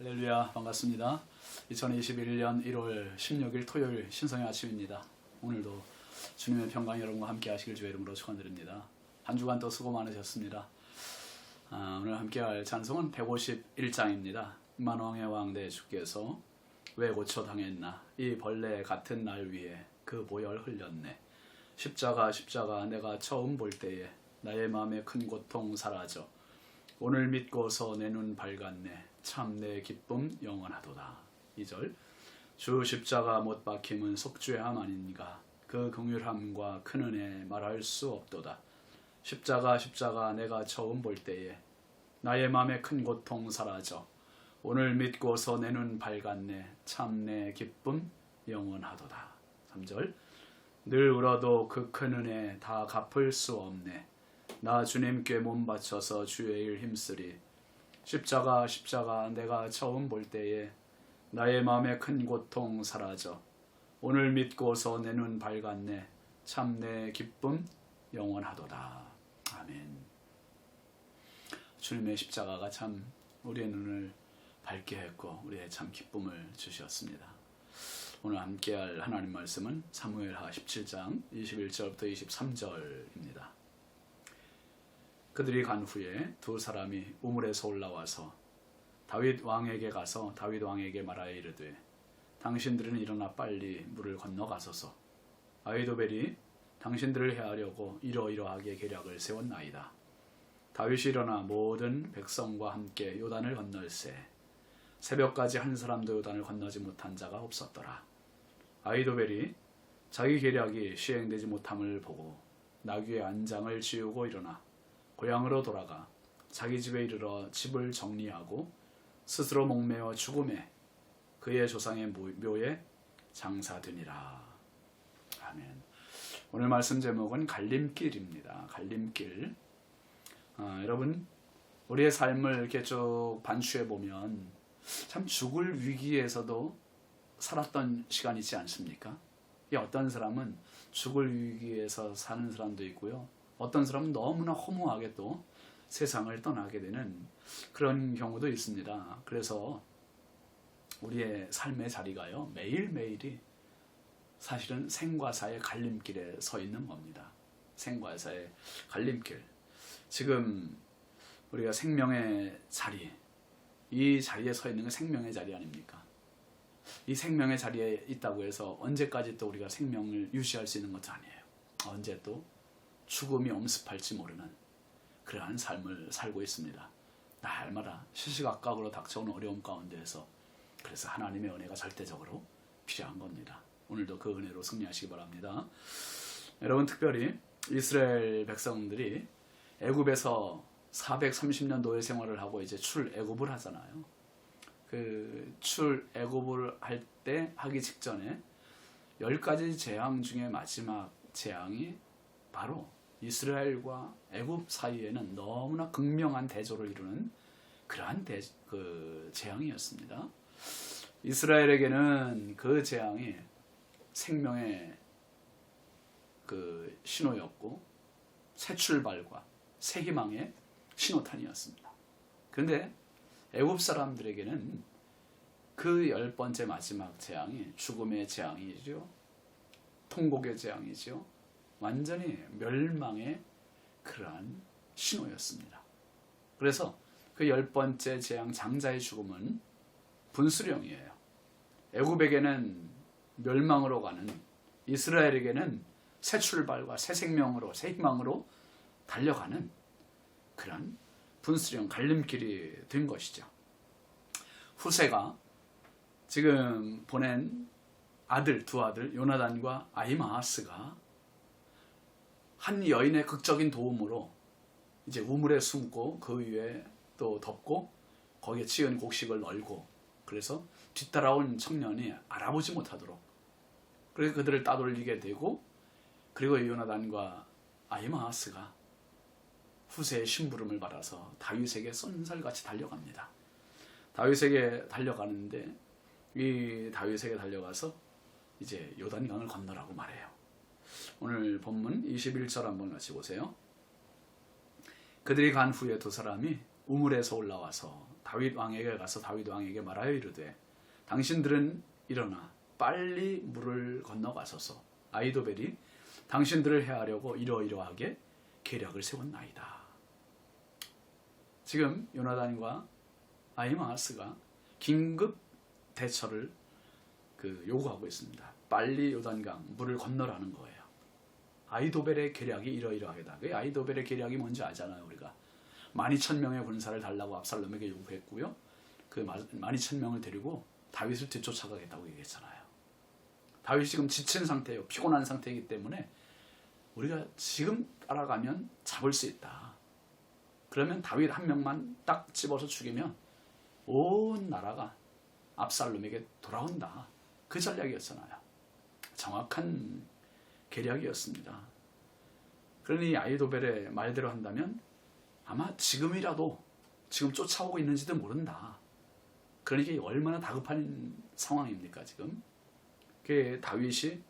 할렐루야, 반갑습니다. 2021년 1월 16일 토요일 신성의 아침입니다. 오늘도 주님의 평강 여러분과 함께 하시길 주의 이름으로 축원드립니다. 한 주간 또 수고 많으셨습니다. 오늘 함께 할 찬송은 151장입니다. 만왕의 왕 내 주께서 왜 고쳐 당했나, 이 벌레 같은 날 위에 그 보혈 흘렸네. 십자가 내가 처음 볼 때에 나의 마음의 큰 고통 사라져 오늘 믿고서 내 눈 밝았네. 참 내 기쁨 영원하도다. 2절 주 십자가 못 박힘은 속죄함 아닌가, 그 긍휼함과 큰 은혜 말할 수 없도다. 십자가 내가 처음 볼 때에 나의 마음의 큰 고통 사라져 오늘 믿고서 내 눈 밝았네. 참 내 기쁨 영원하도다. 3절 늘 울어도 그 큰 은혜 다 갚을 수 없네. 나 주님께 몸 바쳐서 주의 일 힘쓰리. 십자가 내가 처음 볼 때에 나의 마음의 큰 고통 사라져 오늘 믿고서 내 눈 밝았네. 참 내 기쁨 영원하도다. 아멘. 주님의 십자가가 참 우리의 눈을 밝게 했고 우리의 참 기쁨을 주셨습니다. 오늘 함께할 하나님 말씀은 사무엘하 17장 21절부터 23절입니다. 그들이 간 후에 두 사람이 우물에서 올라와서 다윗 왕에게 가서 다윗 왕에게 말하여 이르되, 당신들은 일어나 빨리 물을 건너가소서. 아히도벨이 당신들을 해하려고 이러이러하게 계략을 세웠나이다. 다윗이 일어나 모든 백성과 함께 요단을 건널세. 새벽까지 한 사람도 요단을 건너지 못한 자가 없었더라. 아히도벨이 자기 계략이 시행되지 못함을 보고 나귀의 안장을 지우고 일어나 고향으로 돌아가 자기 집에 이르러 집을 정리하고 스스로 목매어 죽음에 그의 조상의 묘에 장사되니라. 아멘. 오늘 말씀 제목은 갈림길입니다. 갈림길. 여러분, 우리의 삶을 이렇게 쭉 반추해 보면 참 죽을 위기에서도 살았던 시간이 있지 않습니까? 어떤 사람은 죽을 위기에서 사는 사람도 있고요. 어떤 사람은 너무나 허무하게 또 세상을 떠나게 되는 그런 경우도 있습니다. 그래서 우리의 삶의 자리가요, 매일매일이 사실은 생과 사의 갈림길에 서 있는 겁니다. 생과 사의 갈림길. 지금 우리가 생명의 자리, 이 자리에 서 있는 게 생명의 자리 아닙니까? 이 생명의 자리에 있다고 해서 언제까지 또 우리가 생명을 유지할 수 있는 것도 아니에요. 언제 또 죽음이 엄습할지 모르는 그러한 삶을 살고 있습니다. 날마다 시시각각으로 닥쳐오는 어려움 가운데에서, 그래서 하나님의 은혜가 절대적으로 필요한 겁니다. 오늘도 그 은혜로 승리하시기 바랍니다. 여러분, 특별히 이스라엘 백성들이 애굽에서 430년 노예 생활을 하고 이제 출애굽을 하잖아요. 그 출애굽을 하기 직전에 10가지 재앙 중에 마지막 재앙이 바로 이스라엘과 애굽 사이에는 너무나 극명한 대조를 이루는 그러한 재앙이었습니다. 이스라엘에게는 그 재앙이 생명의 그 신호였고 새 출발과 새 희망의 신호탄이었습니다. 그런데 애굽 사람들에게는 그 10번째 마지막 재앙이 죽음의 재앙이죠. 통곡의 재앙이죠. 완전히 멸망의 그러한 신호였습니다. 그래서 그 10번째 재앙 장자의 죽음은 분수령이에요. 애굽에게는 멸망으로 가는, 이스라엘에게는 새 출발과 새 생명으로, 새 희망으로 달려가는 그런 분수령, 갈림길이 된 것이죠. 후세가 지금 보낸 두 아들 요나단과 아히마아스가 한 여인의 극적인 도움으로 이제 우물에 숨고 그 위에 또 덮고 거기에 치은 곡식을 널고, 그래서 뒤따라온 청년이 알아보지 못하도록, 그래서 그들을 따돌리게 되고, 그리고 요나단과 아히마아스가 후세의 심부름을 받아서 다윗에게 쏜살같이 달려갑니다. 다윗에게 달려가는데 이 다윗에게 달려가서 이제 요단강을 건너라고 말해요. 오늘 본문 21절 한번 같이 보세요. 그들이 간 후에 두 사람이 우물에서 올라와서 다윗 왕에게 가서 다윗 왕에게 말하여 이르되 당신들은 일어나 빨리 물을 건너가소서. 아히도벨이 당신들을 해하려고 이러이러하게 계략을 세웠나이다. 지금 요나단과 아히마아스가 긴급 대처를 요구하고 있습니다. 빨리 요단강 물을 건너라는 거예요. 아히도벨의 계략이 이러이러하게다. 그 아히도벨의 계략이 뭔지 알잖아요. 우리가 12,000명의 군사를 달라고 압살롬에게 요구했고요. 그 12,000명을 데리고 다윗을 뒤쫓아가겠다고 얘기했잖아요. 다윗이 지금 지친 상태예요. 피곤한 상태이기 때문에 우리가 지금 따라가면 잡을 수 있다. 그러면 다윗 한 명만 딱 집어서 죽이면 온 나라가 압살롬에게 돌아온다. 그 전략이었잖아요. 정확한 계략이었습니다. 그러니 아히도벨의 말대로 한다면 아마 지금이라도 지금 쫓아오고 있는지도 모른다. 그러니까 얼마나 다급한 상황입니까 지금. 그 다윗이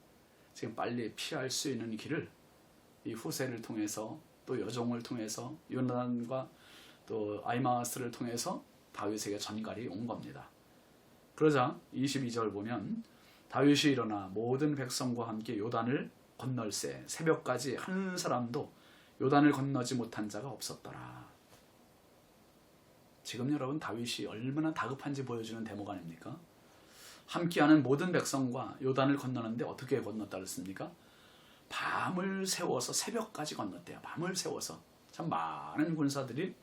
지금 빨리 피할 수 있는 길을 이 후세를 통해서 또 여종을 통해서 요나단과 또 아히마아스를 통해서 다윗에게 전갈이 온 겁니다. 그러자 22절 보면 다윗이 일어나 모든 백성과 함께 요단을 건널새 새벽까지 한 사람도 요단을 건너지 못한 자가 없었더라. 지금 여러분 다윗이 얼마나 다급한지 보여주는 대목 아닙니까? 함께하는 모든 백성과 요단을 건너는데 어떻게 건넜다 그랬습니까? 밤을 세워서 새벽까지 건넜대요. 밤을 세워서. 참 많은 군사들이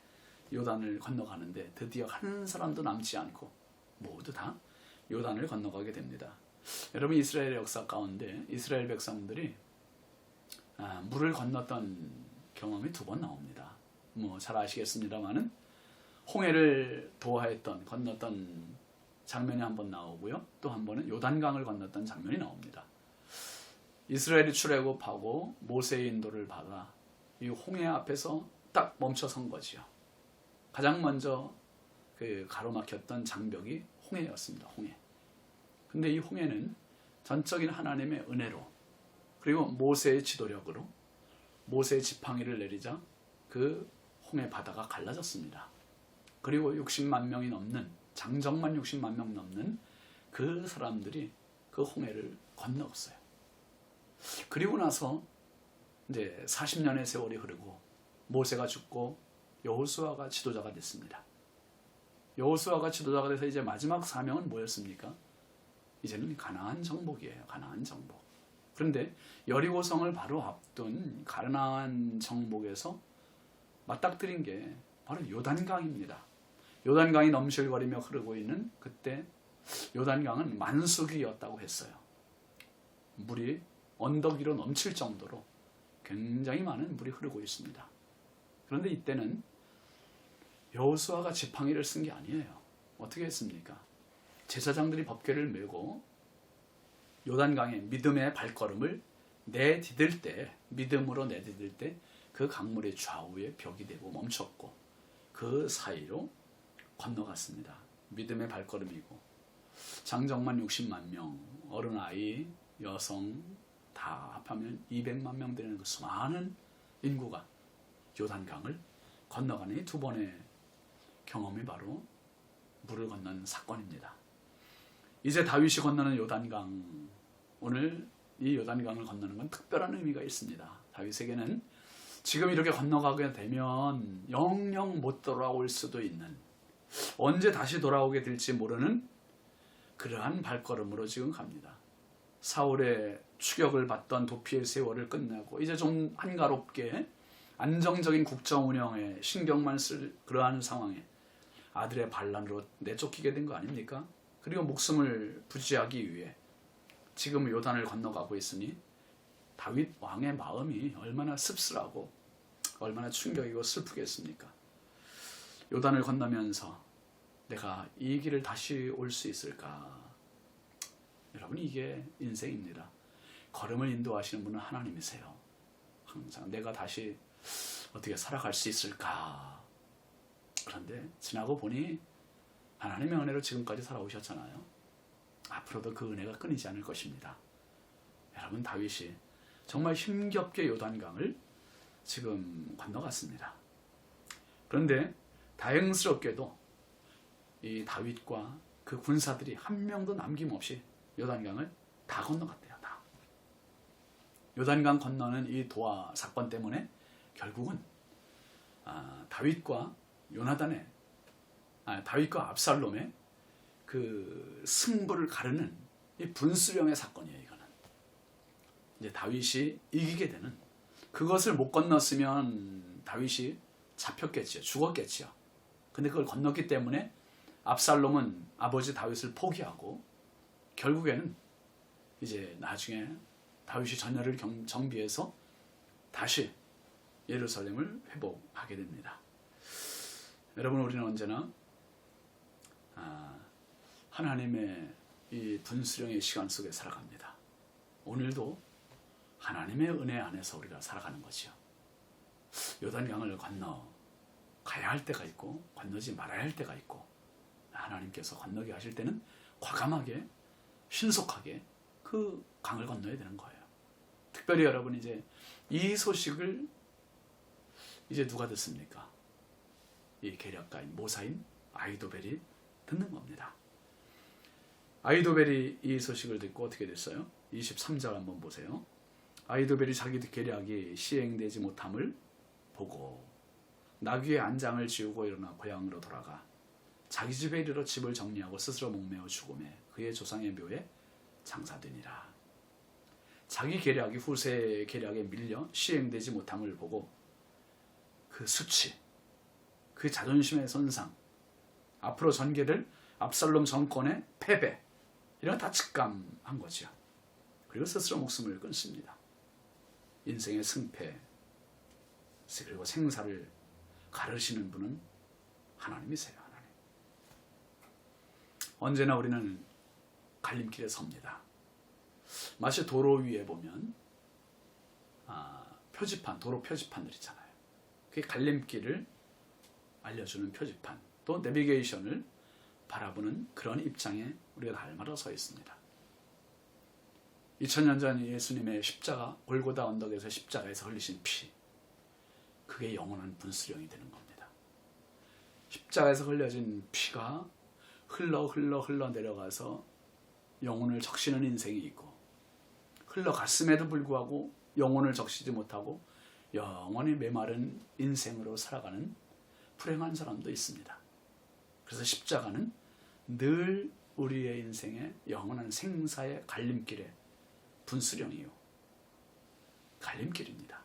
요단을 건너가는데 드디어 한 사람도 남지 않고 모두 다 요단을 건너가게 됩니다. 여러분 이스라엘의 역사 가운데 이스라엘 백성들이 물을 건넜던 경험이 2번 나옵니다. 잘 아시겠습니다만은 홍해를 도하했던 건넜던 장면이 한 번 나오고요. 또 한 번은 요단강을 건넜던 장면이 나옵니다. 이스라엘이 출애굽하고 모세의 인도를 받아 이 홍해 앞에서 딱 멈춰 선 거지요. 가장 먼저 그 가로막혔던 장벽이 홍해였습니다. 홍해. 근데 이 홍해는 전적인 하나님의 은혜로 그리고 모세의 지도력으로 모세의 지팡이를 내리자 그 홍해 바다가 갈라졌습니다. 그리고 60만 명이 넘는 장정만 60만 명 넘는 그 사람들이 그 홍해를 건너갔어요. 그리고 나서 이제 40년의 세월이 흐르고 모세가 죽고 여호수아가 지도자가 됐습니다. 여호수아가 지도자가 돼서 이제 마지막 사명은 뭐였습니까? 이제는 가나안 정복이에요. 가나안 정복. 그런데 여리고성을 바로 앞둔 가나안 정복에서 맞닥뜨린 게 바로 요단강입니다. 요단강이 넘실거리며 흐르고 있는 그때 요단강은 만수기였다고 했어요. 물이 언덕 위로 넘칠 정도로 굉장히 많은 물이 흐르고 있습니다. 그런데 이때는 여호수아가 지팡이를 쓴 게 아니에요. 어떻게 했습니까? 제사장들이 법궤를 메고 요단강의 믿음의 발걸음을 내디딜 때, 믿음으로 내디딜 때 그 강물의 좌우에 벽이 되고 멈췄고 그 사이로 건너갔습니다. 믿음의 발걸음이고 장정만 60만 명, 어른아이, 여성 다 합하면 200만 명 되는 그 수많은 인구가 요단강을 건너가는 이 2번의 경험이 바로 물을 건너는 사건입니다. 이제 다윗이 건너는 요단강, 오늘 이 요단강을 건너는 건 특별한 의미가 있습니다. 다윗에게는 지금 이렇게 건너가게 되면 영영 못 돌아올 수도 있는, 언제 다시 돌아오게 될지 모르는 그러한 발걸음으로 지금 갑니다. 사울의 추격을 받던 도피의 세월을 끝내고 이제 좀 한가롭게 안정적인 국정 운영에 신경만 쓸 그러한 상황에 아들의 반란으로 내쫓기게 된 거 아닙니까? 그리고 목숨을 부지하기 위해 지금 요단을 건너가고 있으니 다윗 왕의 마음이 얼마나 씁쓸하고 얼마나 충격이고 슬프겠습니까? 요단을 건너면서 내가 이 길을 다시 올 수 있을까? 여러분 이게 인생입니다. 걸음을 인도하시는 분은 하나님이세요. 항상 내가 다시 어떻게 살아갈 수 있을까? 그런데 지나고 보니 하나님의 은혜로 지금까지 살아오셨잖아요. 앞으로도 그 은혜가 끊이지 않을 것입니다. 여러분 다윗이 정말 힘겹게 요단강을 지금 건너갔습니다. 그런데 다행스럽게도 이 다윗과 그 군사들이 한 명도 남김없이 요단강을 다 건너갔대요. 다. 요단강 건너는 이 도하 사건 때문에 결국은 다윗과 압살롬의 그 승부를 가르는 이 분수령의 사건이에요. 이거는 이제 다윗이 이기게 되는, 그것을 못 건넜으면 다윗이 잡혔겠지요. 죽었겠지요. 근데 그걸 건넜기 때문에 압살롬은 아버지 다윗을 포기하고 결국에는 이제 나중에 다윗이 전열을 정비해서 다시 예루살렘을 회복하게 됩니다. 여러분, 우리는 언제나 하나님의 이 분수령의 시간 속에 살아갑니다. 오늘도 하나님의 은혜 안에서 우리가 살아가는 거지요. 요단강을 건너 가야 할 때가 있고 건너지 말아야 할 때가 있고, 하나님께서 건너게 하실 때는 과감하게 신속하게 그 강을 건너야 되는 거예요. 특별히 여러분, 이제 이 소식을 이제 누가 듣습니까? 이 계략가인 모사인 아히도벨이 듣는 겁니다. 아히도벨이 이 소식을 듣고 어떻게 됐어요? 23절 한번 보세요. 아히도벨이 자기 계략이 시행되지 못함을 보고 나귀의 안장을 지우고 일어나 고향으로 돌아가 자기 집에 이르러 집을 정리하고 스스로 목매어 죽음에 그의 조상의 묘에 장사되니라. 자기 계략이 후세의 계략에 밀려 시행되지 못함을 보고 그 수치, 그 자존심의 손상, 앞으로 전개될 압살롬 정권의 패배, 이런 거 다 직감한 거죠. 그리고 스스로 목숨을 끊습니다. 인생의 승패 그리고 생사를 가르시는 분은 하나님이세요. 하나님. 언제나 우리는 갈림길에 섭니다. 마치 도로 위에 보면 표지판, 도로 표지판들 있잖아요. 그게 갈림길을 알려주는 표지판, 또 내비게이션을 바라보는 그런 입장에 우리가 날마다 서 있습니다. 2000년 전 예수님의 십자가, 골고다 언덕에서 십자가에서 흘리신 피, 그게 영원한 분수령이 되는 겁니다. 십자가에서 흘려진 피가 흘러 내려가서 영혼을 적시는 인생이 있고, 흘러갔음에도 불구하고 영혼을 적시지 못하고 영원히 메마른 인생으로 살아가는 불행한 사람도 있습니다. 그래서 십자가는 늘 우리의 인생의 영원한 생사의 갈림길의 분수령이요, 갈림길입니다.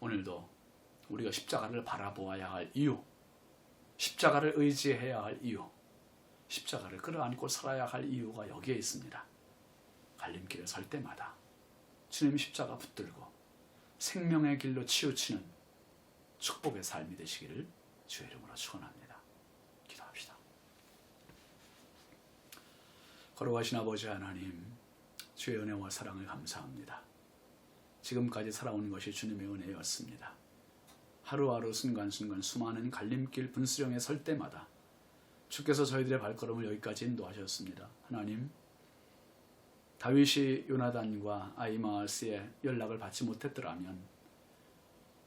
오늘도 우리가 십자가를 바라보아야 할 이유, 십자가를 의지해야 할 이유, 십자가를 끌어안고 살아야 할 이유가 여기에 있습니다. 갈림길에 설 때마다 주님 십자가 붙들고 생명의 길로 치우치는 축복의 삶이 되시기를 주의 이름으로 축원합니다. 기도합시다. 거룩하신 아버지 하나님, 주의 은혜와 사랑을 감사합니다. 지금까지 살아온 것이 주님의 은혜였습니다. 하루하루 순간순간 수많은 갈림길 분수령에 설 때마다 주께서 저희들의 발걸음을 여기까지 인도하셨습니다. 하나님, 다윗이 요나단과 아히마아스의 연락을 받지 못했더라면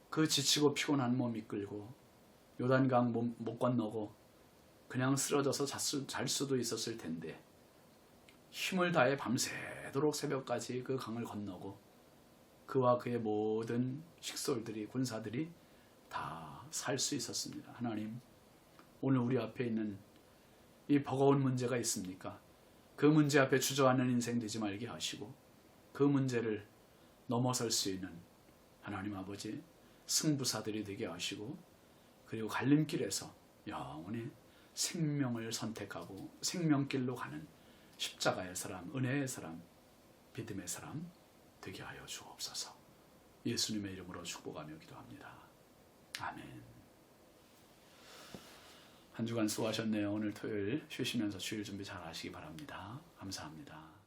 그 지치고 피곤한 몸 이끌고 요단강 못 건너고 그냥 쓰러져서 잘 수도 있었을 텐데, 힘을 다해 밤새도록 새벽까지 그 강을 건너고 그와 그의 모든 식솔들이, 군사들이 다 살 수 있었습니다. 하나님, 오늘 우리 앞에 있는 이 버거운 문제가 있습니까? 그 문제 앞에 주저앉는 인생 되지 말게 하시고, 그 문제를 넘어설 수 있는 하나님 아버지 승부사들이 되게 하시고, 그리고 갈림길에서 영원히 생명을 선택하고 생명길로 가는 십자가의 사람, 은혜의 사람, 믿음의 사람 되게 하여 주옵소서. 예수님의 이름으로 축복하며 기도합니다. 아멘. 한 주간 수고하셨네요. 오늘 토요일 쉬시면서 주일 준비 잘 하시기 바랍니다. 감사합니다.